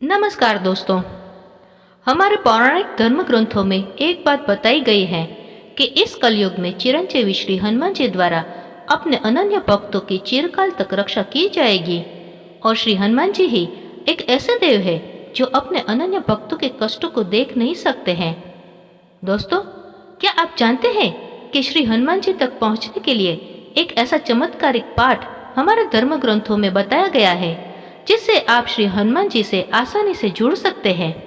नमस्कार दोस्तों। हमारे पौराणिक धर्म ग्रंथों में एक बात बताई गई है कि इस कलयुग में चिरंजीवी श्री हनुमान जी द्वारा अपने अनन्य भक्तों की चिरकाल तक रक्षा की जाएगी। और श्री हनुमान जी ही एक ऐसे देव है जो अपने अनन्य भक्तों के कष्टों को देख नहीं सकते हैं। दोस्तों, क्या आप जानते हैं कि श्री हनुमान जी तक पहुंचने के लिए एक ऐसा चमत्कारिक पाठ हमारे धर्म ग्रंथों में बताया गया है जिससे आप श्री हनुमान जी से आसानी से जुड़ सकते हैं।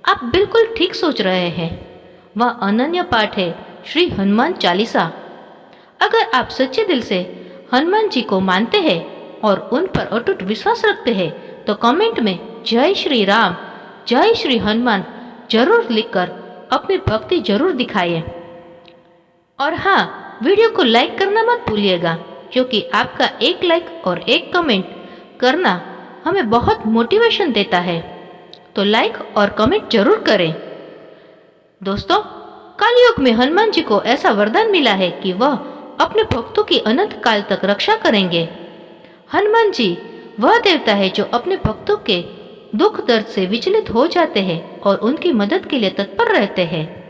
आप बिल्कुल ठीक सोच रहे हैं, वह अनन्य पाठ है श्री हनुमान चालीसा। अगर आप सच्चे दिल से हनुमान जी को मानते हैं और उन पर अटूट विश्वास रखते हैं तो कमेंट में जय श्री राम, जय श्री हनुमान जरूर लिखकर अपनी भक्ति जरूर दिखाइए। और हाँ, वीडियो को लाइक करना मत भूलिएगा, क्योंकि आपका एक लाइक और एक कमेंट करना हमें बहुत मोटिवेशन देता है। तो लाइक और कमेंट जरूर करें। दोस्तों, कलयुग में हनुमान जी को ऐसा वरदान मिला है कि वह अपने भक्तों की अनंत काल तक रक्षा करेंगे। हनुमान जी वह देवता है जो अपने भक्तों के दुख दर्द से विचलित हो जाते हैं और उनकी मदद के लिए तत्पर रहते हैं।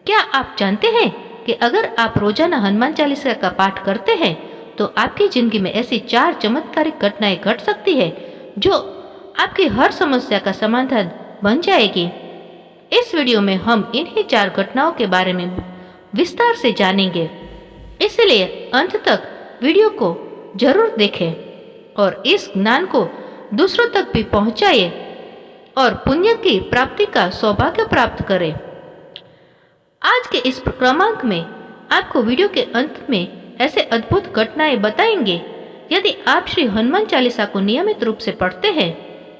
क्या आप जानते हैं कि अगर आप रोजाना हनुमान चालीसा का पाठ करते हैं तो आपकी जिंदगी में ऐसी 4 चमत्कारिक घटनाएं घट सकती है जो आपकी हर समस्या का समाधान बन जाएगी। इस वीडियो में हम इन्हीं 4 घटनाओं के बारे में विस्तार से जानेंगे, इसलिए अंत तक वीडियो को जरूर देखें और इस ज्ञान को दूसरों तक भी पहुंचाइए और पुण्य की प्राप्ति का सौभाग्य प्राप्त करें। आज के इस क्रमांक में आपको वीडियो के अंत में ऐसे अद्भुत घटनाएं बताएंगे। यदि आप श्री हनुमान चालीसा को नियमित रूप से पढ़ते हैं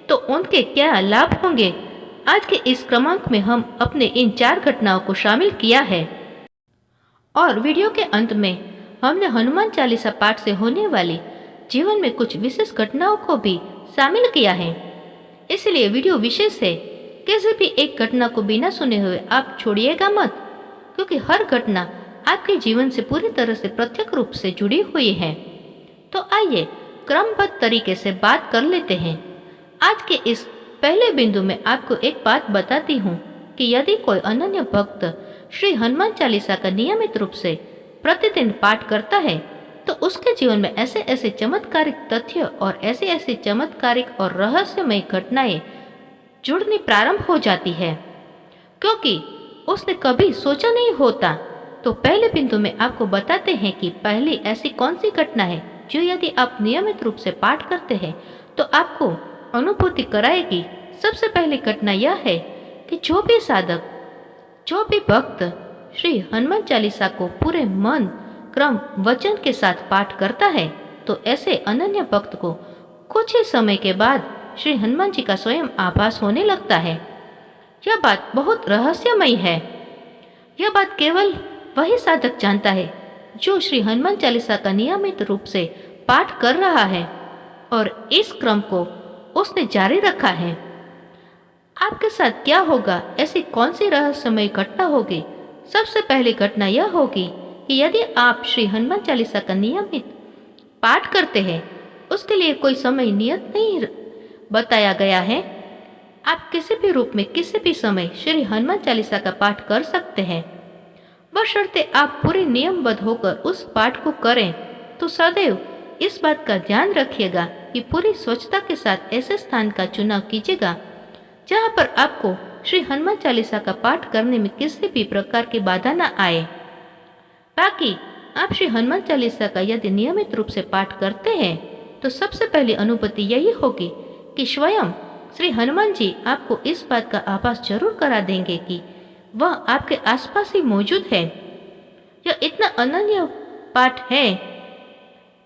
तो उनके क्या लाभ होंगे, आज के इस क्रमांक में हम अपने इन 4 घटनाओं को शामिल किया है। और वीडियो के अंत में हमने हनुमान चालीसा पाठ से होने वाली जीवन में कुछ विशेष घटनाओं को भी शामिल किया है। इसलिए वीडियो विशेष है, किसी भी एक घटना को बिना सुने हुए आप छोड़िएगा मत, क्योंकि हर घटना आपके जीवन से पूरी तरह से प्रत्यक्ष रूप से जुड़ी हुई है। तो आइए क्रमबद्ध तरीके से बात कर लेते हैं। आज के इस पहले बिंदु में आपको एक बात बताती हूँ कि यदि कोई अनन्य भक्त श्री हनुमान चालीसा का नियमित रूप से प्रतिदिन पाठ करता है तो उसके जीवन में ऐसे ऐसे चमत्कारिक तथ्य और ऐसे ऐसे चमत्कारिक और रहस्यमय घटनाएं जुड़नी प्रारंभ हो जाती है, क्योंकि उसने कभी सोचा नहीं होता। तो पहले बिंदु में आपको बताते हैं कि पहली ऐसी कौन सी घटना है जो यदि आप नियमित रूप से पाठ करते हैं तो आपको अनुभूति कराएगी। सबसे पहली घटना यह है कि जो भी साधक, जो भी भक्त श्री हनुमान चालीसा को पूरे मन, क्रम, वचन के साथ पाठ करता है तो ऐसे अनन्य भक्त को कुछ ही समय के बाद श्री हनुमान जी का स्वयं आभास होने लगता है। यह बात बहुत रहस्यमयी है। यह बात केवल वही साधक जानता है जो श्री हनुमान चालीसा का नियमित रूप से पाठ कर रहा है और इस क्रम को उसने जारी रखा है। आपके साथ क्या होगा, ऐसी कौन सी रहस्यमय घटना होगी? सबसे पहली घटना यह होगी कि यदि आप श्री हनुमान चालीसा का नियमित पाठ करते हैं, उसके लिए कोई समय नियत नहीं बताया गया है। आप किसी भी रूप में किसी भी समय श्री हनुमान चालीसा का पाठ कर सकते हैं, बशर्ते आप पूरे नियमबद्ध होकर उस पाठ को करें। तो सदैव इस बात का ध्यान रखिएगा कि पूरी स्वच्छता के साथ ऐसे स्थान का चुनाव कीजिएगा जहां पर आपको श्री हनुमान चालीसा का पाठ करने में किसी भी प्रकार की बाधा न आए। बाकी आप श्री हनुमान चालीसा का यदि नियमित रूप से पाठ करते हैं तो सबसे पहली अनुभूति यही होगी कि स्वयं श्री हनुमान जी आपको इस बात का आभास जरूर करा देंगे कि वह आपके आसपास ही मौजूद है। यह इतना अनन्य पाठ है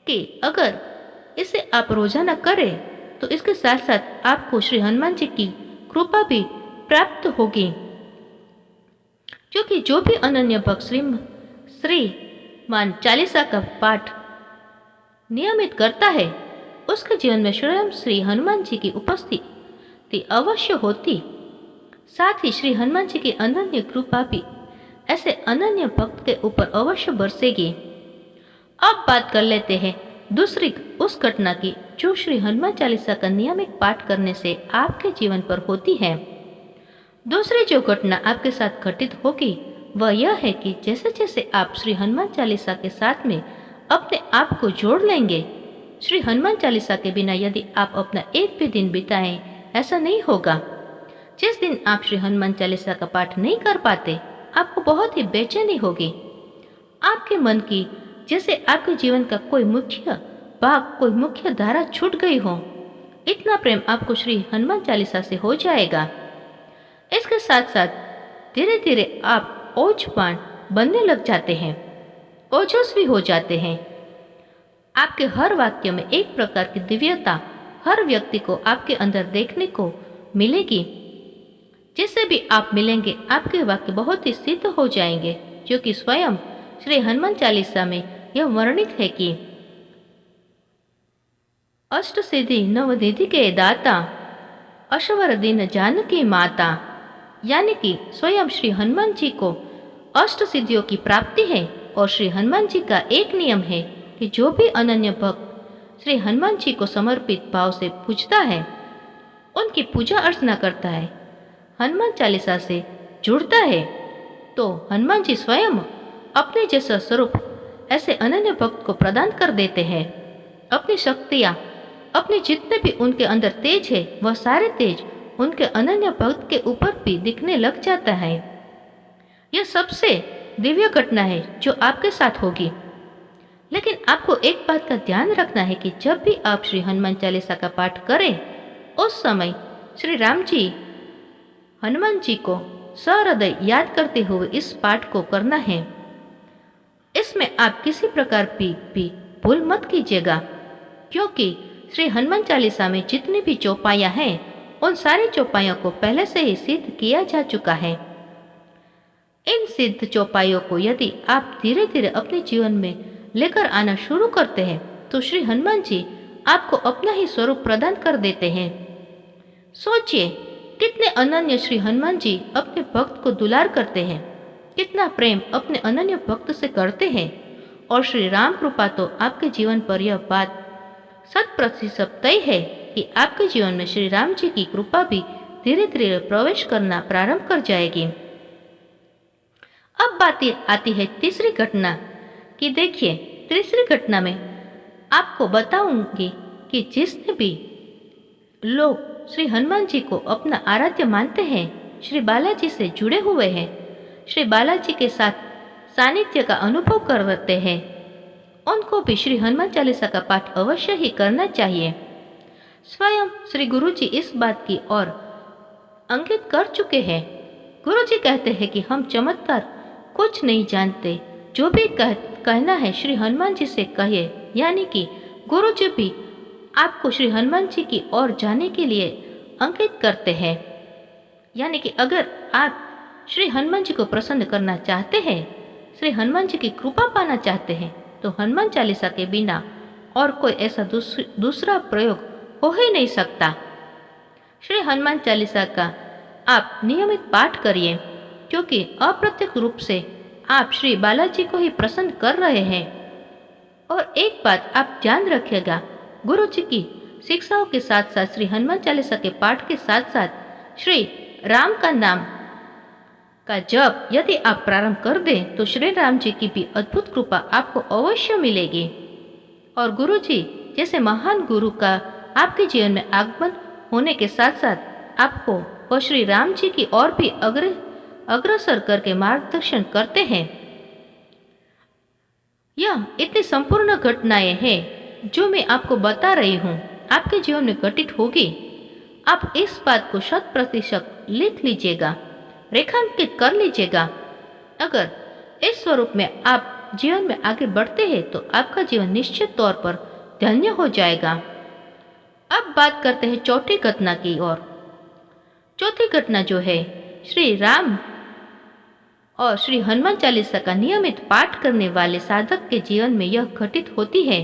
कि अगर इसे आप रोजाना करें तो इसके साथ साथ आपको श्री हनुमान जी की कृपा भी प्राप्त होगी, क्योंकि जो भी अनन्य भक्त श्रीमान चालीसा का पाठ नियमित करता है उसके जीवन में स्वयं श्री हनुमान जी की उपस्थिति अवश्य होती। साथ ही श्री हनुमान जी की अनन्य कृपा भी ऐसे अनन्य भक्त के ऊपर अवश्य बरसेगी। अब बात कर लेते हैं दूसरी उस घटना की जो श्री हनुमान चालीसा का नियमित पाठ करने से आपके जीवन पर होती है। दूसरी जो घटना आपके साथ घटित होगी वह यह है कि जैसे जैसे आप श्री हनुमान चालीसा के साथ में अपने आप को जोड़ लेंगे, श्री हनुमान चालीसा के बिना यदि आप अपना एक भी दिन बिताएं, ऐसा नहीं होगा। जिस दिन आप श्री हनुमान चालीसा का पाठ नहीं कर पाते, आपको बहुत ही बेचैनी होगी। आपके मन की जैसे आपके जीवन का कोई मुख्य भाग, कोई मुख्य धारा छूट गई हो, इतना प्रेम आपको श्री हनुमान चालीसा से हो जाएगा। इसके साथ साथ धीरे धीरे आप ओजपान बनने लग जाते हैं, ओजस्वी हो जाते हैं। आपके हर वाक्य में एक प्रकार की दिव्यता हर व्यक्ति को आपके अंदर देखने को मिलेगी। जिससे भी आप मिलेंगे आपके वाक्य बहुत ही सिद्ध हो जाएंगे, जो कि स्वयं श्री हनुमान चालीसा में यह वर्णित है कि अष्ट सिद्धि नवनिधि के दाता, अश्वर दिन जानकी माता, यानी कि स्वयं श्री हनुमान जी को अष्ट सिद्धियों की प्राप्ति है। और श्री हनुमान जी का एक नियम है कि जो भी अनन्य भक्त श्री हनुमान जी को समर्पित भाव से पूजता है, उनकी पूजा अर्चना करता है, हनुमान चालीसा से जुड़ता है, तो हनुमान जी स्वयं अपने जैसा स्वरूप ऐसे अनन्य भक्त को प्रदान कर देते हैं। अपनी शक्तियाँ, अपने जितने भी उनके अंदर तेज है, वह सारे तेज उनके अनन्य भक्त के ऊपर भी दिखने लग जाता है। यह सबसे दिव्य घटना है जो आपके साथ होगी। लेकिन आपको एक बात का ध्यान रखना है कि जब भी आप श्री हनुमान चालीसा का पाठ करें, उस समय श्री राम जी, हनुमान जी को सहृदय याद करते हुए इस पाठ को करना है। इसमें आप किसी प्रकार भी भूल मत कीजिएगा, क्योंकि श्री हनुमान चालीसा में जितनी भी चौपाइयाँ हैं, उन सारी चौपाइयों को पहले से ही सिद्ध किया जा चुका है। इन सिद्ध चौपाइयों को यदि आप धीरे धीरे अपने जीवन में लेकर आना शुरू करते हैं, तो श्री हनुमान जी आपको अपना ही स्वरूप प्रदान कर देते हैं। सोचिए कितने अनन्य श्री हनुमान जी अपने भक्त को दुलार करते हैं, कितना प्रेम अपने अनन्य भक्त से करते हैं। और श्री राम कृपा तो आपके जीवन पर यह बात 100% तय है कि आपके जीवन में श्री राम जी की कृपा भी धीरे धीरे प्रवेश करना प्रारंभ कर जाएगी। अब बात आती है तीसरी घटना कि देखिए, तीसरी घटना में आपको बताऊंगी कि जिसने भी लोग श्री हनुमान जी को अपना आराध्य मानते हैं, श्री बालाजी से जुड़े हुए हैं, श्री बालाजी के साथ सानिध्य का अनुभव करते हैं, उनको भी श्री हनुमान चालीसा का पाठ अवश्य ही करना चाहिए। स्वयं श्री गुरु जी इस बात की ओर अंकित कर चुके हैं। गुरु जी कहते हैं कि हम चमत्कार कुछ नहीं जानते, जो भी कहना है श्री हनुमान जी से कहिए। यानी कि गुरु जी भी आपको श्री हनुमान जी की ओर जाने के लिए अंकित करते हैं। यानी कि अगर आप श्री हनुमान जी को प्रसन्न करना चाहते हैं, श्री हनुमान जी की कृपा पाना चाहते हैं, तो हनुमान चालीसा के बिना और कोई ऐसा दूसरा प्रयोग हो ही नहीं सकता। श्री हनुमान चालीसा का आप नियमित पाठ करिए, क्योंकि अप्रत्यक्ष रूप से आप श्री बालाजी को ही प्रसन्न कर रहे हैं। और एक बात आप ध्यान रखिएगा, गुरु जी की शिक्षाओं के साथ साथ श्री हनुमान चालीसा के पाठ के साथ साथ श्री राम का नाम का जप यदि आप प्रारंभ कर दें, तो श्री राम जी की भी अद्भुत कृपा आपको अवश्य मिलेगी। और गुरु जी जैसे महान गुरु का आपके जीवन में आगमन होने के साथ साथ आपको वह श्री राम जी की ओर भी अग्रसर करके मार्गदर्शन करते हैं। यह इतनी संपूर्ण घटनाएं हैं जो मैं आपको बता रही हूँ, आपके जीवन में घटित होगी। आप इस बात को 100% लिख लीजिएगा, रेखांकित कर लीजिएगा। अगर इस स्वरूप में आप जीवन में आगे बढ़ते हैं तो आपका जीवन निश्चित तौर पर धन्य हो जाएगा। अब बात करते हैं चौथी घटना की ओर। चौथी घटना जो है, श्री राम और श्री हनुमान चालीसा का नियमित पाठ करने वाले साधक के जीवन में यह घटित होती है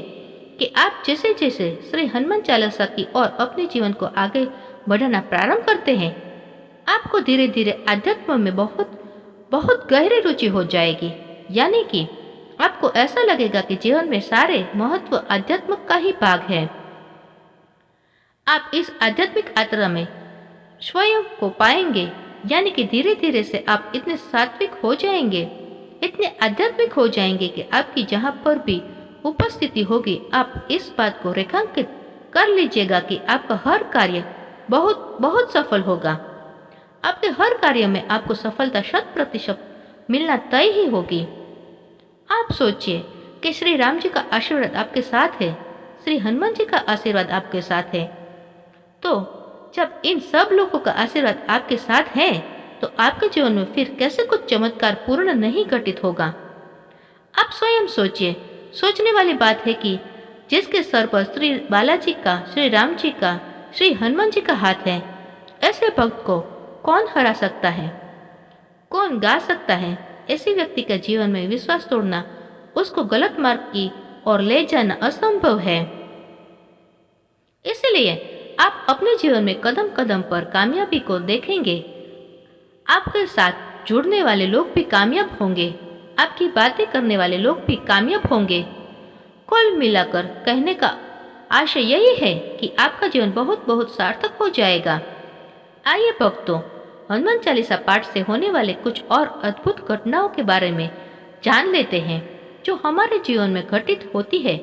कि आप जैसे जैसे श्री हनुमान चालीसा की ओर अपने जीवन को आगे बढ़ाना प्रारंभ करते हैं, आपको धीरे धीरे आध्यात्म में बहुत बहुत गहरी रुचि हो जाएगी। यानी कि आपको ऐसा लगेगा कि जीवन में सारे महत्व आध्यात्म का ही भाग है। आप इस आध्यात्मिक यात्रा में स्वयं को पाएंगे, यानी कि धीरे धीरे से आप इतने सात्विक हो जाएंगे, इतने आध्यात्मिक हो जाएंगे कि आपकी जहाँ पर भी उपस्थिति होगी, आप इस बात को रेखांकित कर लीजिएगा कि आपका हर कार्य बहुत बहुत सफल होगा। आपके हर कार्य में आपको सफलता 100% मिलना तय ही होगी। आप सोचिए कि श्री राम जी का आशीर्वाद आपके साथ है, श्री हनुमान जी का आशीर्वाद आपके साथ है। तो जब इन सब लोगों का आशीर्वाद आपके साथ है तो आपके जीवन में फिर कैसे कुछ चमत्कार पूर्ण नहीं घटित होगा। आप स्वयं सोचिए। सोचने वाली बात है कि जिसके सर पर श्री बालाजी का, श्री राम जी का, श्री हनुमान जी का हाथ है, ऐसे भक्त को कौन हरा सकता है, कौन गा सकता है। ऐसे व्यक्ति का जीवन में विश्वास तोड़ना, उसको गलत मार्ग की ओर ले जाना असंभव है। इसलिए आप अपने जीवन में कदम कदम पर कामयाबी को देखेंगे। आपके साथ जुड़ने वाले लोग भी कामयाब होंगे, आपकी बातें करने वाले लोग भी कामयाब होंगे। कुल मिलाकर कहने का आशय यही है कि आपका जीवन बहुत बहुत सार्थक हो जाएगा। आइए भक्तों, हनुमान चालीसा पाठ से होने वाले कुछ और अद्भुत घटनाओं के बारे में जान लेते हैं जो हमारे जीवन में घटित होती है।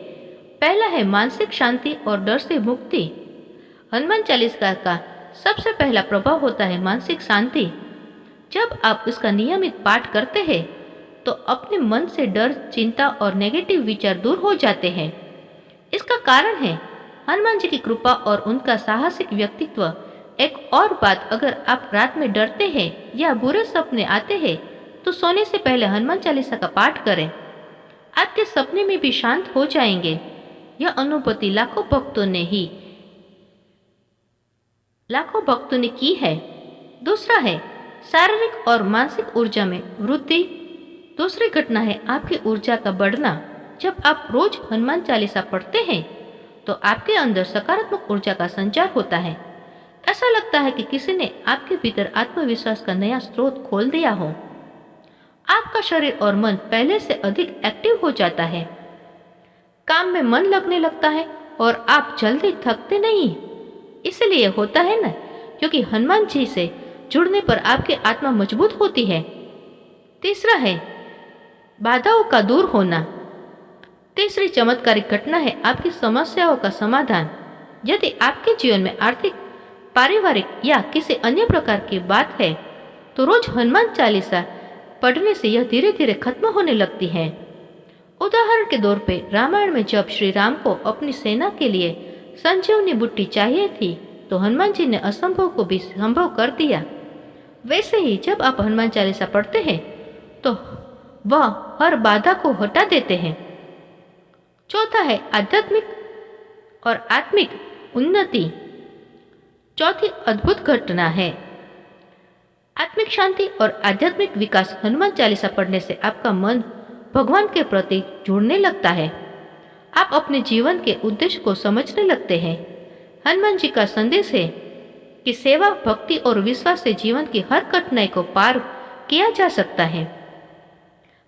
पहला है मानसिक शांति और डर से मुक्ति। हनुमान चालीसा का सबसे पहला प्रभाव होता है मानसिक शांति। जब आप इसका नियमित पाठ करते हैं तो अपने मन से डर, चिंता और नेगेटिव विचार दूर हो जाते हैं। इसका कारण है हनुमान जी की कृपा और उनका साहसिक व्यक्तित्व। एक और बात, अगर आप रात में डरते हैं या बुरे सपने आते हैं तो सोने से पहले हनुमान चालीसा का पाठ करें। आपके सपने में भी शांत हो जाएंगे। यह अनुभूति लाखों भक्तों ने की है। दूसरा है शारीरिक और मानसिक ऊर्जा में वृद्धि। दूसरी घटना है आपकी ऊर्जा का बढ़ना। जब आप रोज हनुमान चालीसा पढ़ते हैं तो आपके अंदर सकारात्मक ऊर्जा का संचार होता है। ऐसा लगता है कि किसी ने आपके भीतर आत्मविश्वास का नया स्रोत खोल दिया हो। आपका शरीर और मन पहले से अधिक एक्टिव हो जाता है। काम में मन लगने लगता है और आप जल्दी थकते नहीं। इसलिए होता है ना, क्योंकि हनुमान जी से जुड़ने पर आपकी आत्मा मजबूत होती है। तीसरा है बाधाओं का दूर होना। तीसरी चमत्कारिक घटना है आपकी समस्याओं का समाधान। यदि आपके जीवन में आर्थिक, पारिवारिक या किसी अन्य प्रकार की बात है तो रोज हनुमान चालीसा पढ़ने से यह धीरे धीरे खत्म होने लगती है। उदाहरण के तौर पे रामायण में जब श्री राम को अपनी सेना के लिए संजीवनी बूटी चाहिए थी तो हनुमान जी ने असंभव को भी संभव कर दिया। वैसे ही जब आप हनुमान चालीसा पढ़ते हैं तो वह हर बाधा को हटा देते हैं। चौथा है आध्यात्मिक और आत्मिक उन्नति। चौथी अद्भुत घटना है आत्मिक शांति और आध्यात्मिक विकास। हनुमान चालीसा पढ़ने से आपका मन भगवान के प्रति जुड़ने लगता है। आप अपने जीवन के उद्देश्य को समझने लगते हैं। हनुमान जी का संदेश है कि सेवा, भक्ति और विश्वास से जीवन की हर कठिनाई को पार किया जा सकता है।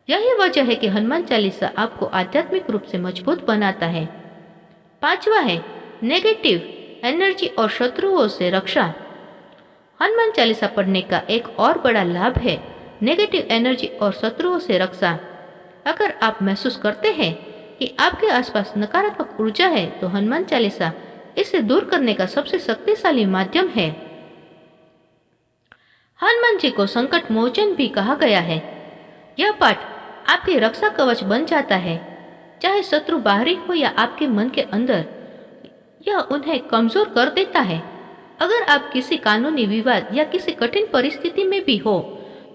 यही वजह है कि हनुमान चालीसा आपको आध्यात्मिक रूप से मजबूत बनाता है। पांचवा है नेगेटिव एनर्जी और शत्रुओं से रक्षा। हनुमान चालीसा पढ़ने का एक और बड़ा लाभ है नेगेटिव एनर्जी और शत्रुओं से रक्षा। अगर आप महसूस करते हैं कि आपके आसपास नकारात्मक ऊर्जा है तो हनुमान चालीसा इसे दूर करने का सबसे शक्तिशाली माध्यम है। हनुमान जी को संकट मोचन भी कहा गया है। यह पाठ आपकी रक्षा कवच बन जाता है, चाहे शत्रु बाहरी हो या आपके मन के अंदर। यह उन्हें कमजोर कर देता है। अगर आप किसी कानूनी विवाद या किसी कठिन परिस्थिति में भी हो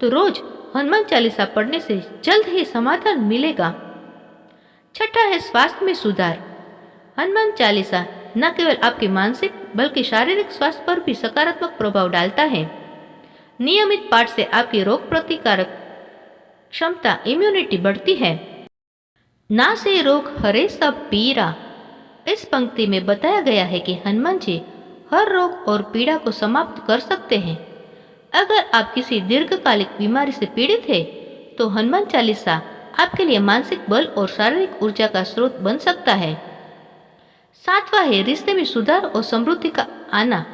तो रोज हनुमान चालीसा पढ़ने से जल्द ही समाधान मिलेगा। छठा है स्वास्थ्य में सुधार। हनुमान चालीसा न केवल आपके मानसिक बल्कि शारीरिक स्वास्थ्य पर भी सकारात्मक प्रभाव डालता है। नियमित पाठ से आपकी रोग प्रतिकारक क्षमता, इम्यूनिटी बढ़ती है। ना से रोग हरे सब पीरा। इस पंक्ति में बताया गया है कि हनुमान जी हर रोग और पीड़ा को समाप्त कर सकते हैं। अगर आप किसी दीर्घकालिक बीमारी से पीड़ित हैं तो हनुमान चालीसा आपके लिए मानसिक बल और शारीरिक ऊर्जा का स्रोत बन सकता है। 7वां है रिश्ते में सुधार और समृद्धि का आना।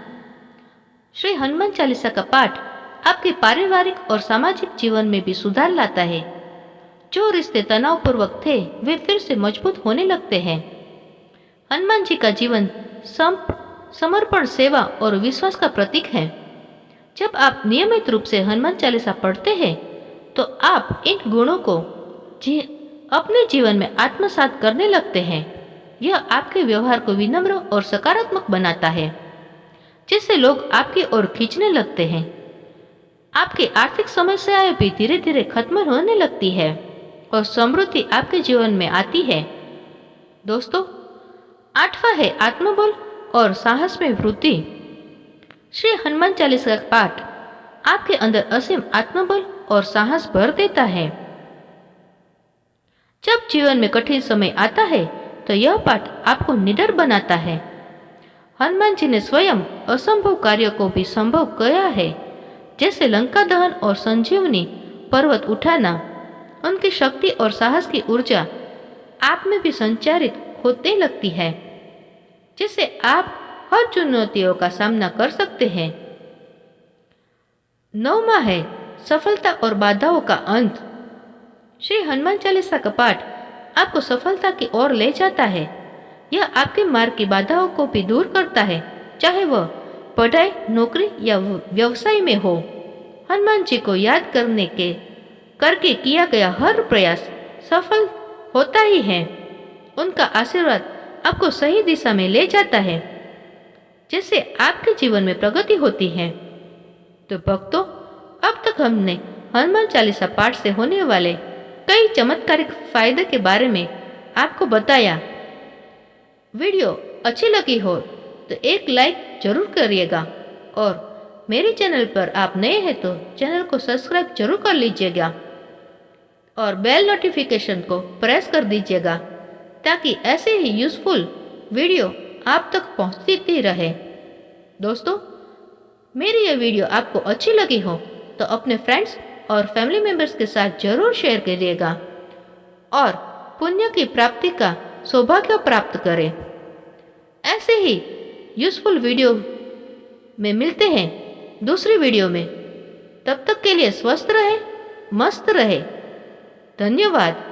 श्री हनुमान चालीसा का पाठ आपके पारिवारिक और सामाजिक जीवन में भी सुधार लाता है। जो रिश्ते तनावपूर्वक थे वे फिर से मजबूत होने लगते हैं। हनुमान जी का जीवन समर्पण, सेवा और विश्वास का प्रतीक है। जब आप नियमित रूप से हनुमान चालीसा पढ़ते हैं तो आप इन गुणों को अपने जीवन में आत्मसात करने लगते हैं। यह आपके व्यवहार को विनम्र और सकारात्मक बनाता है, जिससे लोग आपकी ओर खींचने लगते हैं। आपकी आर्थिक समस्याएं भी धीरे धीरे खत्म होने लगती है और समृद्धि आपके जीवन में आती है। दोस्तों, 8वां है आत्मबल और साहस में वृद्धि। श्री हनुमान चालीसा का पाठ आपके अंदर असीम आत्मबल और साहस भर देता है। जब जीवन में कठिन समय आता है तो यह पाठ आपको निडर बनाता है। हनुमान जी ने स्वयं असंभव कार्य को भी संभव किया है, जैसे लंका दहन और संजीवनी पर्वत उठाना। उनकी शक्ति और साहस की ऊर्जा आप में भी संचारित होने लगती है, जिससे आप हर चुनौतियों का सामना कर सकते हैं। 9वां है सफलता और बाधाओं का अंत। श्री हनुमान चालीसा का पाठ आपको सफलता की ओर ले जाता है। यह आपके मार्ग की बाधाओं को भी दूर करता है, चाहे वह पढ़ाई, नौकरी या व्यवसाय में हो। हनुमान जी को याद करके किया गया हर प्रयास सफल होता ही है। उनका आशीर्वाद आपको सही दिशा में ले जाता है, जिससे आपके जीवन में प्रगति होती है। तो भक्तों, अब तक हमने हनुमान चालीसा पाठ से होने वाले कई चमत्कारिक फायदे के बारे में आपको बताया। वीडियो अच्छी लगी हो तो एक लाइक जरूर करिएगा और मेरे चैनल पर आप नए हैं तो चैनल को सब्सक्राइब जरूर कर लीजिएगा और बेल नोटिफिकेशन को प्रेस कर दीजिएगा, ताकि ऐसे ही यूजफुल वीडियो आप तक पहुंचती रहे। दोस्तों, मेरी यह वीडियो आपको अच्छी लगी हो तो अपने फ्रेंड्स और फैमिली मेंबर्स के साथ जरूर शेयर करिएगा और पुण्य की प्राप्ति का सौभाग्य प्राप्त करें। ऐसे ही यूजफुल वीडियो में मिलते हैं दूसरी वीडियो में। तब तक के लिए स्वस्थ रहे, मस्त रहे। धन्यवाद।